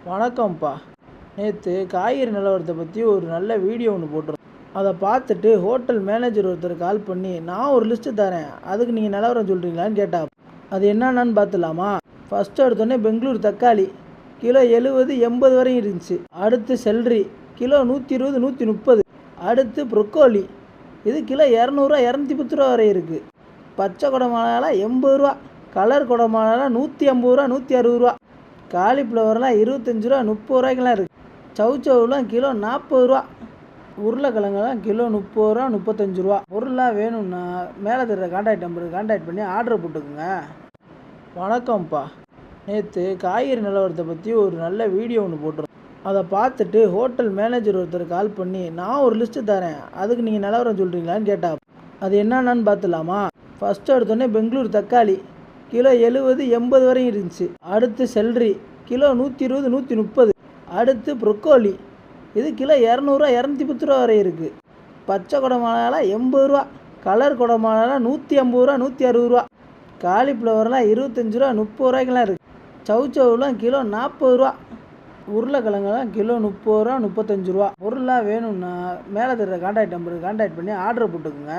வணக்கம்ப்பா. நேற்று காய்கறி நிலவரத்தை பற்றி ஒரு நல்ல வீடியோ ஒன்று போட்டிருந்தோம். அதை பார்த்துட்டு ஹோட்டல் மேனேஜர் ஒருத்தர் கால் பண்ணி, நான் ஒரு லிஸ்ட்டு தரேன், அதுக்கு நீங்கள் நிலவரம் சொல்கிறீங்களான்னு கேட்டால், அது என்னென்னு பார்த்துலாமா? ஃபஸ்ட்டு எடுத்தோடனே பெங்களூர் தக்காளி கிலோ 70 80 வரையும் இருந்துச்சு. அடுத்து செல்ரி கிலோ 120 130. அடுத்து ப்ரொக்கோலி இது கிலோ 200 210 ரூபா வரை இருக்குது. பச்சை குடமிளகாலாம் 80 ரூபா, கலர் குடமிளகாலாம் 150 ரூபா 160 ரூபா. காலிஃப்ளவர்லாம் 25 ரூபா 30 ரூபாய்க்கெலாம் இருக்குது. சவுச்சவுலாம் கிலோ 40 ரூபா. உருளைக்கிழங்கெல்லாம் கிலோ 30 ரூபா 35 ரூபா. பொருள்லாம் வேணும்னா மேலே தர கான்டாக்ட் நம்பருக்கு கான்டாக்ட் பண்ணி ஆர்டர் போட்டுக்குங்க. வணக்கம்ப்பா. நேற்று காய்கறி நிலவரத்தை பற்றி ஒரு நல்ல வீடியோ ஒன்று போட்டிருந்தோம். அதை பார்த்துட்டு ஹோட்டல் மேனேஜர் ஒருத்தர் கால் பண்ணி, நான் ஒரு லிஸ்ட்டு தரேன், அதுக்கு நீங்கள் நிலவரம் சொல்கிறீங்களான்னு கேட்டால், அது என்னென்னு பார்த்துலாமா? ஃபஸ்ட்டு எடுத்தோடனே பெங்களூர் தக்காளி கிலோ 70 80 வரையும் இருந்துச்சு. அடுத்து செல்ரி கிலோ 120 130. அடுத்து ப்ரொக்கோலி இது கிலோ 200 210 ரூபா வரை இருக்குது. பச்சை குடமிளகாலாம் 80 ரூபா, கலர் குடமிளகாலாம் 150 ரூபா 160 ரூபா. காலிஃப்ளவர்லாம் 25 ரூபா 30 ரூபாய்க்கெலாம் இருக்குது. சவுச்சவுலாம் கிலோ 40 ரூபா. உருளைக்கிழங்கெல்லாம் கிலோ 30 ரூபா 35 ரூபா. பொருள்லாம் வேணும்னா மேலே தர கான்டாக்ட் நம்பருக்கு கான்டாக்ட் பண்ணி ஆர்டர் போட்டுக்குங்க.